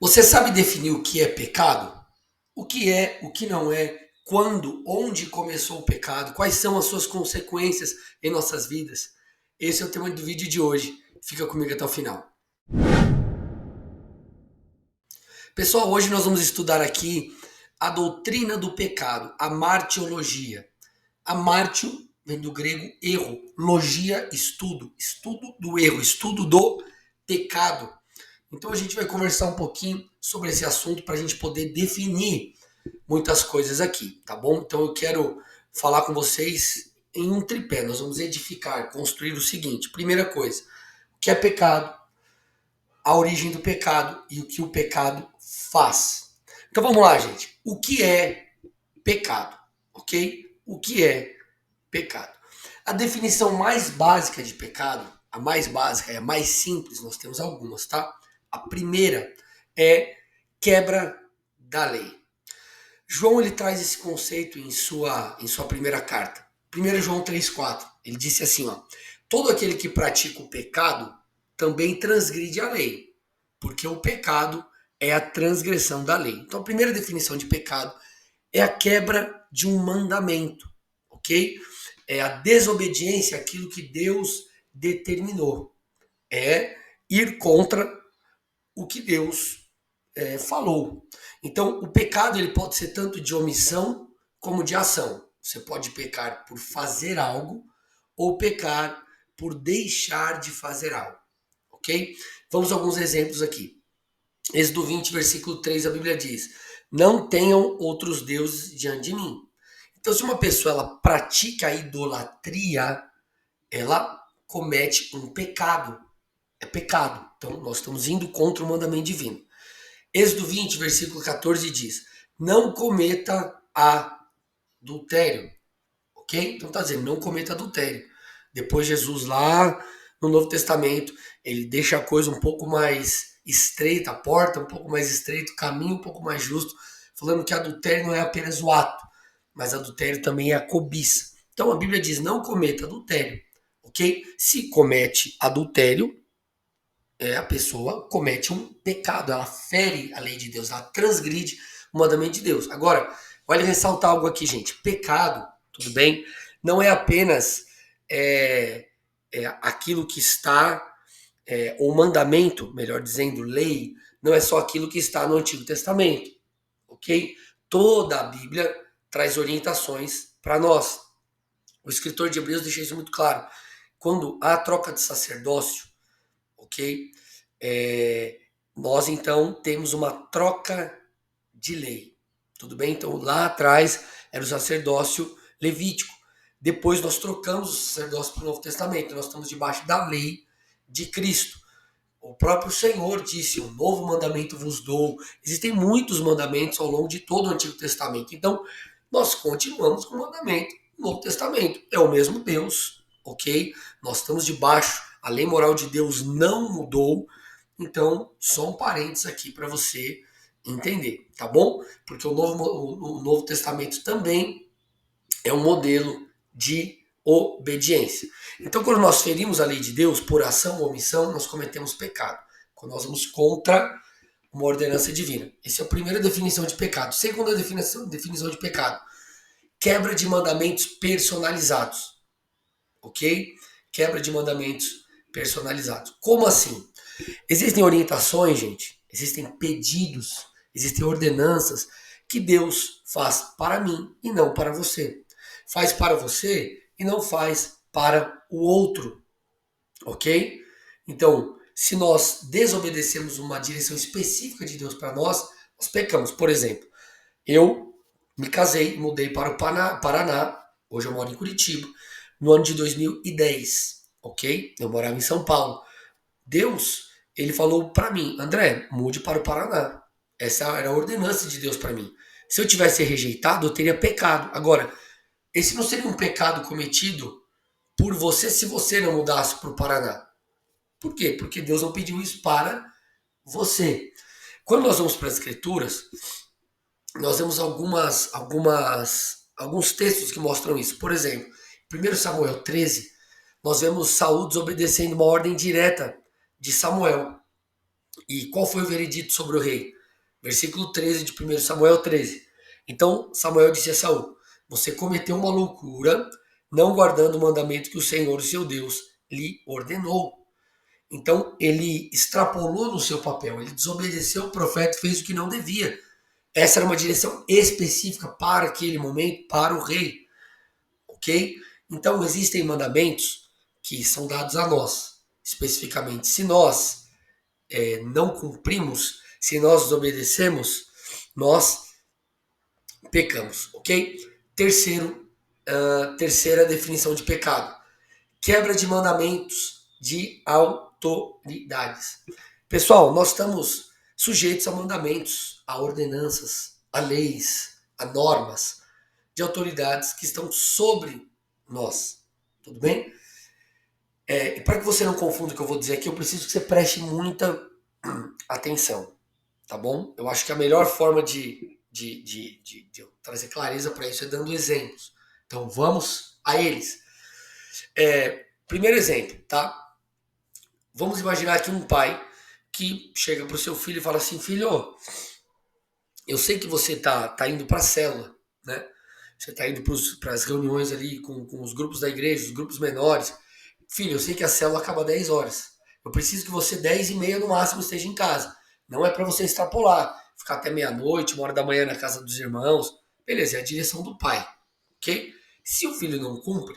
Você sabe definir o que é pecado? O que é, o que não é, quando, onde começou o pecado, quais são as suas consequências em nossas vidas? Esse é o tema do vídeo de hoje. Fica comigo até o final. Pessoal, hoje nós vamos estudar aqui a doutrina do pecado, a martiologia. A martio vem do grego erro, logia, estudo, estudo do erro, estudo do pecado. Então a gente vai conversar um pouquinho sobre esse assunto para a gente poder definir muitas coisas aqui, tá bom? Então eu quero falar com vocês em um tripé. Nós vamos edificar, construir o seguinte: primeira coisa, o que é pecado, a origem do pecado e o que o pecado faz. Então vamos lá, gente. O que é pecado? Ok? O que é pecado? A definição mais básica de pecado, a mais básica, é a mais simples, nós temos algumas, tá? A primeira é quebra da lei. João ele traz esse conceito em sua primeira carta. 1 João 3,4. Ele disse assim: ó, todo aquele que pratica o pecado também transgride a lei, porque o pecado é a transgressão da lei. Então a primeira definição de pecado é a quebra de um mandamento, ok? É a desobediência àquilo que Deus determinou. É ir contra o que Deus falou. Então, o pecado ele pode ser tanto de omissão como de ação. Você pode pecar por fazer algo ou pecar por deixar de fazer algo, ok? Vamos a alguns exemplos aqui. Êxodo 20, versículo 3, a Bíblia diz: não tenham outros deuses diante de mim. Então, se uma pessoa ela pratica a idolatria, ela comete um pecado. É pecado. Então, nós estamos indo contra o mandamento divino. Êxodo 20, versículo 14 diz: não cometa adultério. Ok? Então está dizendo, não cometa adultério. Depois Jesus lá no Novo Testamento, ele deixa a coisa um pouco mais estreita, a porta um pouco mais estreita, o caminho um pouco mais justo, falando que adultério não é apenas o ato, mas adultério também é a cobiça. Então a Bíblia diz, não cometa adultério. Ok? Se comete adultério, a pessoa comete um pecado, ela fere a lei de Deus, ela transgride o mandamento de Deus. Agora, vale ressaltar algo aqui, gente. Pecado, tudo bem? Não é apenas aquilo que está, ou mandamento, melhor dizendo, lei, não é só aquilo que está no Antigo Testamento, ok? Toda a Bíblia traz orientações para nós. O escritor de Hebreus deixa isso muito claro. Quando há troca de sacerdócio, ok? É, nós então temos uma troca de lei. Tudo bem? Então lá atrás era o sacerdócio levítico. Depois nós trocamos o sacerdócio para o Novo Testamento. Nós estamos debaixo da lei de Cristo. O próprio Senhor disse: um novo mandamento vos dou. Existem muitos mandamentos ao longo de todo o Antigo Testamento. Então, nós continuamos com o mandamento do Novo Testamento. É o mesmo Deus, ok? Nós estamos debaixo. A lei moral de Deus não mudou. Então, só um parênteses aqui para você entender, tá bom? Porque o Novo Testamento também é um modelo de obediência. Então, quando nós ferimos a lei de Deus por ação ou omissão, nós cometemos pecado. Quando nós vamos contra uma ordenança divina. Essa é a primeira definição de pecado. Segunda definição de pecado: quebra de mandamentos personalizados. Ok? Quebra de mandamentos personalizados. Como assim? Existem orientações, gente, existem pedidos, existem ordenanças que Deus faz para mim e não para você. Faz para você e não faz para o outro, ok? Então, se nós desobedecemos uma direção específica de Deus para nós, nós pecamos. Por exemplo, eu me casei, mudei para o Paraná, hoje eu moro em Curitiba, no ano de 2010, ok? Eu morava em São Paulo. Deus, ele falou para mim, André, mude para o Paraná. Essa era a ordenança de Deus para mim. Se eu tivesse rejeitado, eu teria pecado. Agora, esse não seria um pecado cometido por você se você não mudasse para o Paraná. Por quê? Porque Deus não pediu isso para você. Quando nós vamos para as Escrituras, nós vemos alguns textos que mostram isso. Por exemplo, em 1 Samuel 13, nós vemos Saul desobedecendo uma ordem direta de Samuel. E qual foi o veredito sobre o rei? Versículo 13 de 1 Samuel 13. Então Samuel disse a Saul: você cometeu uma loucura, não guardando o mandamento que o Senhor, seu Deus, lhe ordenou. Então ele extrapolou no seu papel, ele desobedeceu o profeta e fez o que não devia. Essa era uma direção específica para aquele momento, para o rei, ok? Então existem mandamentos que são dados a nós, especificamente. Se nós não cumprimos, se nós desobedecemos, nós pecamos, ok? Terceira definição de pecado: quebra de mandamentos de autoridades. Pessoal, nós estamos sujeitos a mandamentos, a ordenanças, a leis, a normas de autoridades que estão sobre nós. Tudo bem? E para que você não confunda o que eu vou dizer aqui, eu preciso que você preste muita atenção, tá bom? Eu acho que a melhor forma de eu trazer clareza para isso é dando exemplos. Então vamos a eles. Primeiro exemplo, tá? Vamos imaginar aqui um pai que chega para o seu filho e fala assim: filho, eu sei que você tá indo para a célula, né? Você tá indo para as reuniões ali com os grupos da igreja, os grupos menores. Filho, eu sei que a célula acaba 10 horas. Eu preciso que você 10h30 no máximo esteja em casa. Não é para você extrapolar, ficar até meia-noite, 1h da manhã na casa dos irmãos. Beleza, é a direção do pai, ok? Se o filho não cumpre,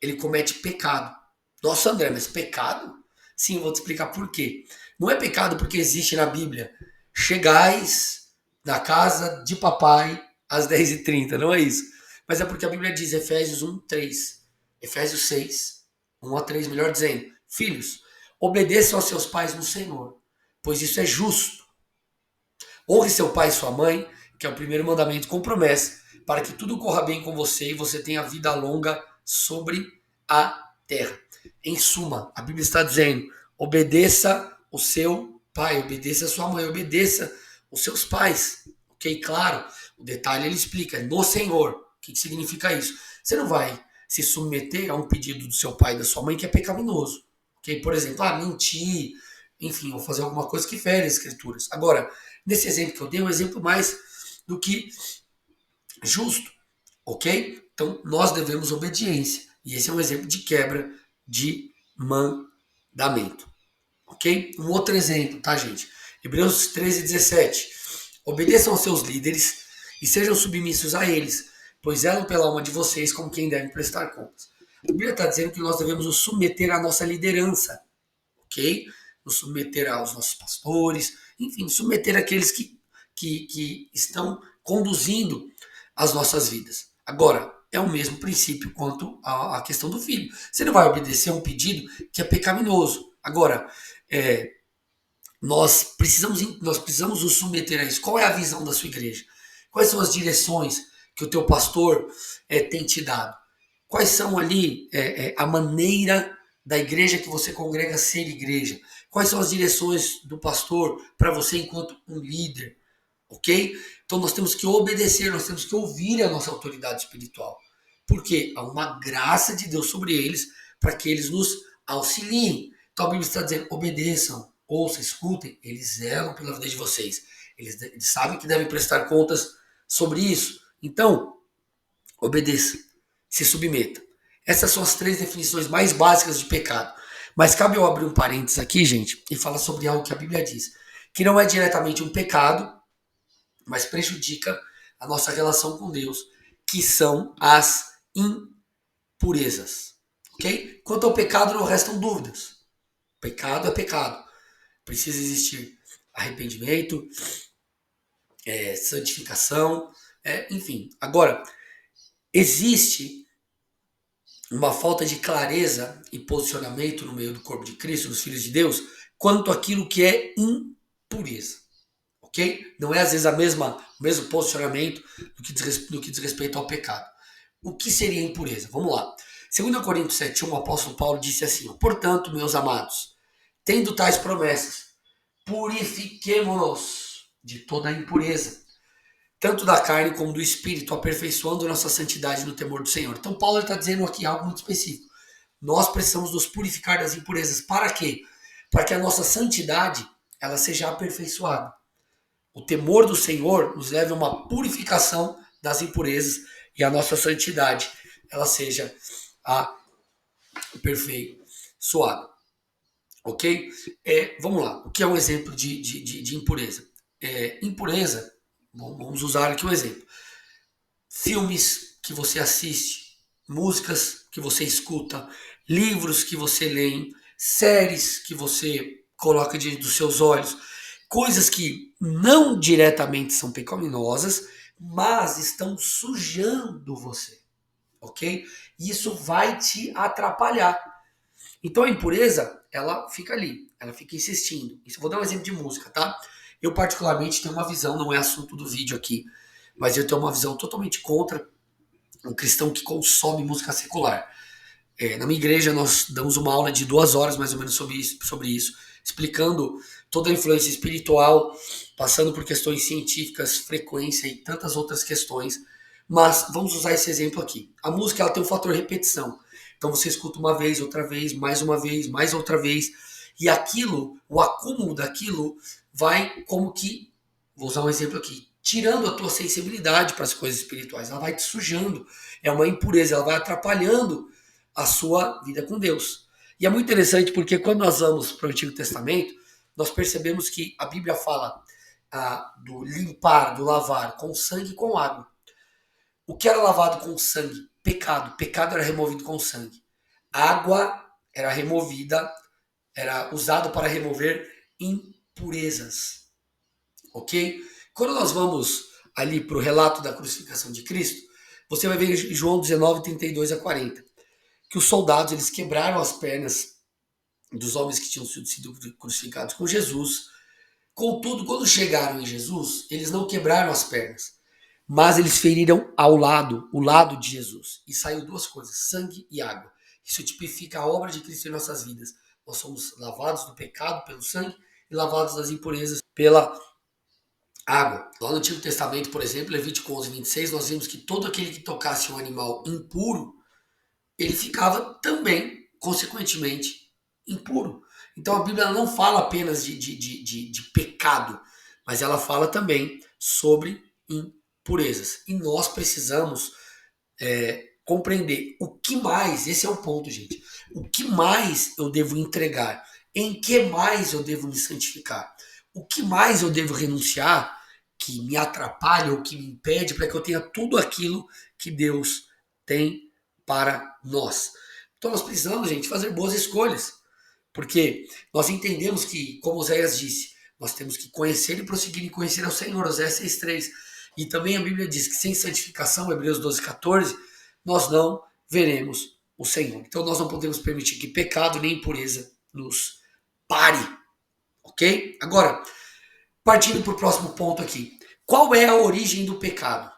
ele comete pecado. Nossa, André, mas pecado? Sim, eu vou te explicar por quê. Não é pecado porque existe na Bíblia: chegais na casa de papai às 10h30, não é isso. Mas é porque a Bíblia diz, Efésios 1:3, Efésios 6:1-3, melhor dizendo: filhos, obedeçam aos seus pais no Senhor, pois isso é justo. Honre seu pai e sua mãe, que é o primeiro mandamento com promessa, para que tudo corra bem com você e você tenha vida longa sobre a terra. Em suma, a Bíblia está dizendo: obedeça o seu pai, obedeça a sua mãe, obedeça os seus pais. Ok? Claro, o detalhe ele explica: no Senhor. O que significa isso? Você não vai se submeter a um pedido do seu pai e da sua mãe que é pecaminoso. Ok? Por exemplo, mentir, enfim, ou fazer alguma coisa que fere as escrituras. Agora, nesse exemplo que eu dei, é um exemplo mais do que justo, ok? Então, nós devemos obediência. E esse é um exemplo de quebra de mandamento, ok? Um outro exemplo, tá, gente? Hebreus 13:17. Obedeçam aos seus líderes e sejam submissos a eles, pois zelam pela alma de vocês como quem deve prestar contas. A Bíblia está dizendo que nós devemos nos submeter à nossa liderança, ok? Nos submeter aos nossos pastores, enfim, submeter àqueles que estão conduzindo as nossas vidas. Agora, é o mesmo princípio quanto à questão do filho. Você não vai obedecer a um pedido que é pecaminoso. Agora, nós precisamos nos submeter a isso. Qual é a visão da sua igreja? Quais são as direções que o teu pastor tem te dado? Quais são ali a maneira da igreja que você congrega ser igreja? Quais são as direções do pastor para você enquanto um líder? Ok? Então nós temos que obedecer, nós temos que ouvir a nossa autoridade espiritual. Porque há uma graça de Deus sobre eles para que eles nos auxiliem. Então a Bíblia está dizendo: obedeçam, ouçam, escutem, eles zelam pela vida de vocês. Eles sabem que devem prestar contas sobre isso. Então, obedeça, se submeta. Essas são as 3 definições mais básicas de pecado. Mas cabe eu abrir um parênteses aqui, gente, e falar sobre algo que a Bíblia diz, que não é diretamente um pecado, mas prejudica a nossa relação com Deus, que são as impurezas. Ok? Quanto ao pecado, não restam dúvidas. Pecado é pecado. Precisa existir arrependimento, santificação, enfim. Agora, existe uma falta de clareza e posicionamento no meio do corpo de Cristo, dos filhos de Deus, quanto àquilo que é impureza. Ok? Não é às vezes o mesmo posicionamento do que diz respeito ao pecado. O que seria impureza? Vamos lá. 2 Coríntios 7:1, o apóstolo Paulo disse assim: portanto, meus amados, tendo tais promessas, purifiquemo-nos de toda a impureza, tanto da carne como do espírito, aperfeiçoando nossa santidade no temor do Senhor. Então Paulo está dizendo aqui algo muito específico. Nós precisamos nos purificar das impurezas. Para quê? Para que a nossa santidade ela seja aperfeiçoada. O temor do Senhor nos leva a uma purificação das impurezas e a nossa santidade ela seja aperfeiçoada. Ok? Vamos lá. O que é um exemplo de impureza? Impureza, vamos usar aqui um exemplo. Filmes que você assiste, músicas que você escuta, livros que você lê, séries que você coloca diante dos seus olhos, coisas que não diretamente são pecaminosas, mas estão sujando você, ok? Isso vai te atrapalhar. Então a impureza, ela fica ali, ela fica insistindo. Vou dar um exemplo de música, tá? Eu particularmente tenho uma visão, não é assunto do vídeo aqui, mas eu tenho uma visão totalmente contra um cristão que consome música secular. Na minha igreja nós damos uma aula de 2 horas mais ou menos sobre isso, explicando toda a influência espiritual, passando por questões científicas, frequência e tantas outras questões. Mas vamos usar esse exemplo aqui. A música ela tem um fator repetição. Então você escuta uma vez, outra vez, mais outra vez, e aquilo, o acúmulo daquilo vai como que, vou usar um exemplo aqui, tirando a tua sensibilidade para as coisas espirituais, ela vai te sujando, é uma impureza, ela vai atrapalhando a sua vida com Deus. E é muito interessante porque quando nós vamos para o Antigo Testamento, nós percebemos que a Bíblia fala do limpar, do lavar com sangue e com água. O que era lavado com sangue? Pecado. Pecado era removido com sangue. Água era removida, era usado para remover impurezas. Ok? Quando nós vamos ali para o relato da crucificação de Cristo, você vai ver em João 19, 32 a 40, que os soldados eles quebraram as pernas dos homens que tinham sido crucificados com Jesus. Contudo, quando chegaram em Jesus, eles não quebraram as pernas, mas eles feriram o lado de Jesus. E saiu 2 coisas, sangue e água. Isso tipifica a obra de Cristo em nossas vidas. Nós somos lavados do pecado pelo sangue e lavados das impurezas pela água. Lá no Antigo Testamento, por exemplo, Levítico 11, 26, nós vimos que todo aquele que tocasse um animal impuro, ele ficava também, consequentemente, impuro. Então a Bíblia não fala apenas de pecado, mas ela fala também sobre impurezas. E nós precisamos compreender o que mais, esse é o ponto, gente, o que mais eu devo entregar, em que mais eu devo me santificar, o que mais eu devo renunciar que me atrapalha ou que me impede para que eu tenha tudo aquilo que Deus tem para nós. Então nós precisamos, gente, fazer boas escolhas, porque nós entendemos que, como Oséias disse, nós temos que conhecer e prosseguir em conhecer ao Senhor, Oséias 6,3. E também a Bíblia diz que sem santificação, Hebreus 12,14, nós não veremos o Senhor. Então nós não podemos permitir que pecado nem impureza nos pare, ok? Agora, partindo para o próximo ponto aqui. Qual é a origem do pecado?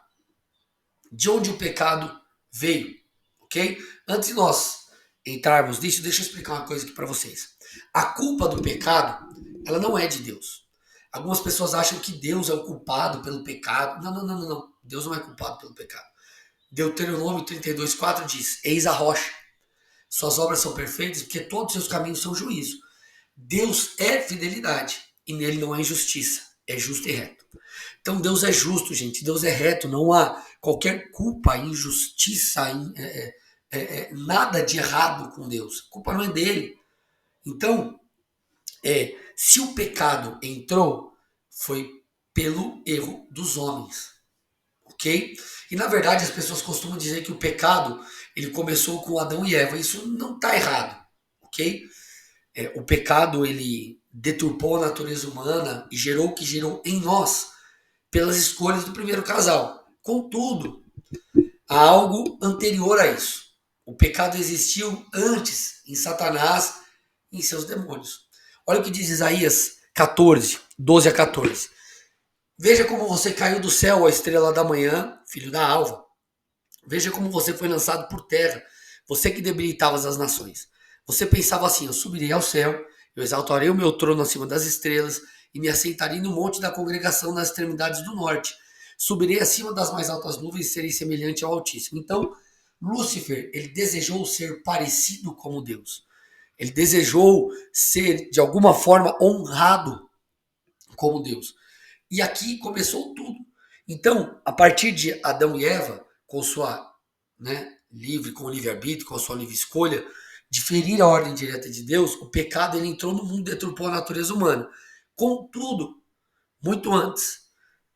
De onde o pecado veio? Ok? Antes de nós entrarmos nisso, deixa eu explicar uma coisa aqui para vocês. A culpa do pecado, ela não é de Deus. Algumas pessoas acham que Deus é o culpado pelo pecado. Não. Deus não é culpado pelo pecado. Deuteronômio 32,4 diz: Eis a rocha. Suas obras são perfeitas porque todos os seus caminhos são juízo. Deus é fidelidade e nele não há injustiça. É justo e reto. Então Deus é justo, gente. Deus é reto. Não há qualquer culpa, injustiça, nada de errado com Deus. A culpa não é dele. Então, se o pecado entrou, foi pelo erro dos homens. Ok? E na verdade as pessoas costumam dizer que o pecado ele começou com Adão e Eva. Isso não está errado. Ok? O pecado ele deturpou a natureza humana e gerou o que gerou em nós pelas escolhas do primeiro casal. Contudo, há algo anterior a isso. O pecado existiu antes em Satanás e em seus demônios. Olha o que diz Isaías 14, 12 a 14. Veja como você caiu do céu, a estrela da manhã, filho da alva. Veja como você foi lançado por terra, você que debilitava as nações. Você pensava assim: eu subirei ao céu, eu exaltarei o meu trono acima das estrelas e me assentarei no monte da congregação nas extremidades do norte. Subirei acima das mais altas nuvens e serei semelhante ao Altíssimo. Então, Lúcifer, ele desejou ser parecido com Deus. Ele desejou ser, de alguma forma, honrado. como Deus. E aqui começou tudo. Então, a partir de Adão e Eva, com sua, né, com o livre-arbítrio, com a sua livre escolha, de ferir a ordem direta de Deus, o pecado ele entrou no mundo e deturpou a natureza humana. Contudo, muito antes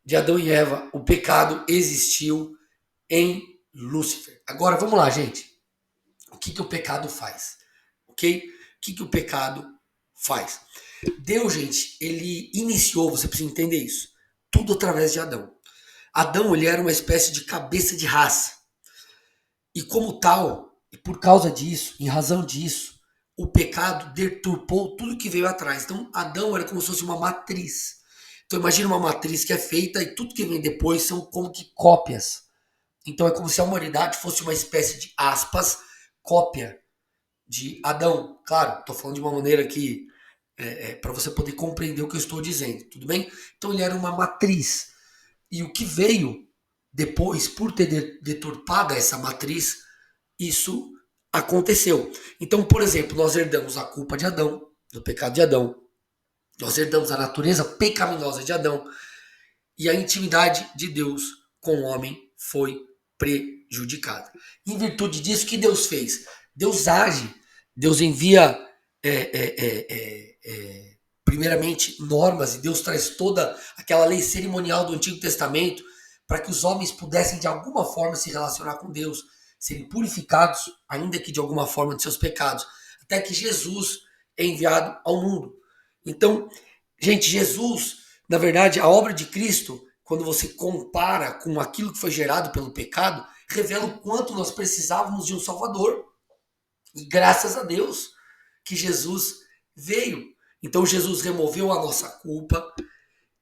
de Adão e Eva, o pecado existiu em Lúcifer. Agora, vamos lá, gente. O que o pecado faz? Ok? O que o pecado faz? Deus, gente, ele iniciou, você precisa entender isso, tudo através de Adão. Adão, ele era uma espécie de cabeça de raça. E como tal, e por causa disso, em razão disso, o pecado deturpou tudo que veio atrás. Então, Adão era como se fosse uma matriz. Então, imagina uma matriz que é feita e tudo que vem depois são como que cópias. Então, é como se a humanidade fosse uma espécie de, aspas, cópia de Adão. Claro, estou falando de uma maneira que para você poder compreender o que eu estou dizendo, tudo bem? Então, ele era uma matriz. E o que veio depois, por ter deturpado essa matriz, isso aconteceu. Então, por exemplo, nós herdamos a culpa de Adão, do pecado de Adão. Nós herdamos a natureza pecaminosa de Adão. E a intimidade de Deus com o homem foi prejudicada. Em virtude disso, o que Deus fez? Deus age, Deus envia primeiramente normas, e Deus traz toda aquela lei cerimonial do Antigo Testamento para que os homens pudessem de alguma forma se relacionar com Deus, serem purificados, ainda que de alguma forma, de seus pecados, até que Jesus é enviado ao mundo. Então, gente, Jesus, na verdade, a obra de Cristo, quando você compara com aquilo que foi gerado pelo pecado, revela o quanto nós precisávamos de um Salvador. E graças a Deus que Jesus veio. Então Jesus removeu a nossa culpa,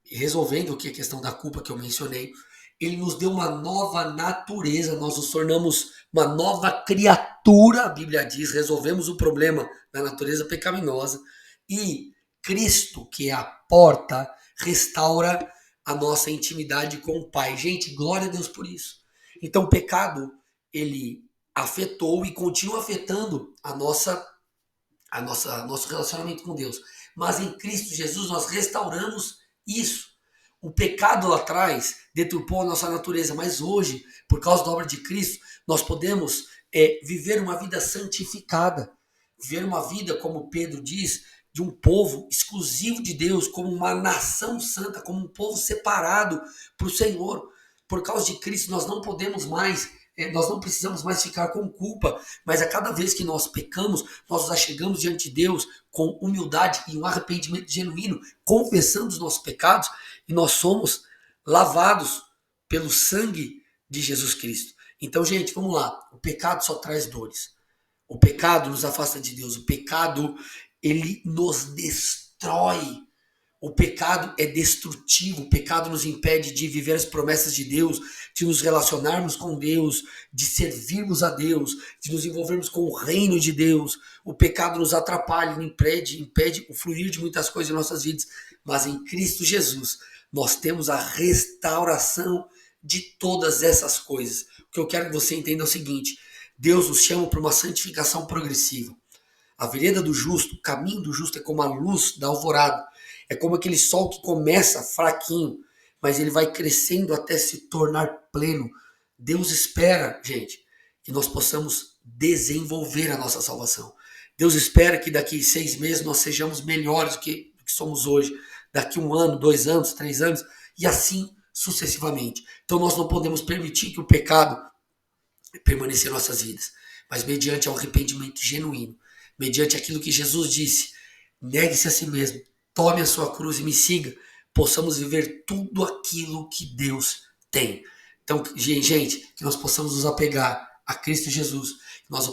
resolvendo o que a questão da culpa que eu mencionei. Ele nos deu uma nova natureza, nós nos tornamos uma nova criatura, a Bíblia diz, resolvemos o problema da natureza pecaminosa. E Cristo, que é a porta, restaura a nossa intimidade com o Pai. Gente, glória a Deus por isso. Então o pecado, ele afetou e continua afetando nosso relacionamento com Deus. Mas em Cristo Jesus nós restauramos isso. O pecado lá atrás deturpou a nossa natureza, mas hoje, por causa da obra de Cristo, nós podemos viver uma vida santificada, viver uma vida, como Pedro diz, de um povo exclusivo de Deus, como uma nação santa, como um povo separado para o Senhor. Por causa de Cristo, nós não podemos mais, nós não precisamos mais ficar com culpa, mas a cada vez que nós pecamos, nós nos achegamos diante de Deus com humildade e um arrependimento genuíno, confessando os nossos pecados, e nós somos lavados pelo sangue de Jesus Cristo. Então, gente, vamos lá. O pecado só traz dores. O pecado nos afasta de Deus. O pecado, ele nos destrói. O pecado é destrutivo, o pecado nos impede de viver as promessas de Deus, de nos relacionarmos com Deus, de servirmos a Deus, de nos envolvermos com o reino de Deus. O pecado nos atrapalha, impede o fluir de muitas coisas em nossas vidas. Mas em Cristo Jesus, nós temos a restauração de todas essas coisas. O que eu quero que você entenda é o seguinte: Deus nos chama para uma santificação progressiva. A vereda do justo, o caminho do justo é como a luz da alvorada. É como aquele sol que começa fraquinho, mas ele vai crescendo até se tornar pleno. Deus espera, gente, que nós possamos desenvolver a nossa salvação. Deus espera que daqui 6 meses nós sejamos melhores do que somos hoje. Daqui 1 ano, 2 anos, 3 anos, e assim sucessivamente. Então nós não podemos permitir que o pecado permaneça em nossas vidas, mas mediante o arrependimento genuíno, mediante aquilo que Jesus disse: negue-se a si mesmo, tome a sua cruz e me siga, possamos viver tudo aquilo que Deus tem. Então, gente, que nós possamos nos apegar a Cristo Jesus, que nós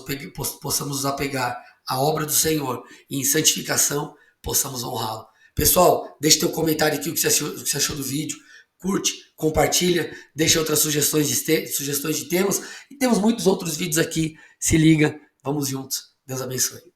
possamos nos apegar à obra do Senhor e em santificação possamos honrá-lo. Pessoal, deixe teu comentário aqui o que você achou do vídeo, curte, compartilha, deixa outras sugestões de temas, e temos muitos outros vídeos aqui, se liga, vamos juntos, Deus abençoe.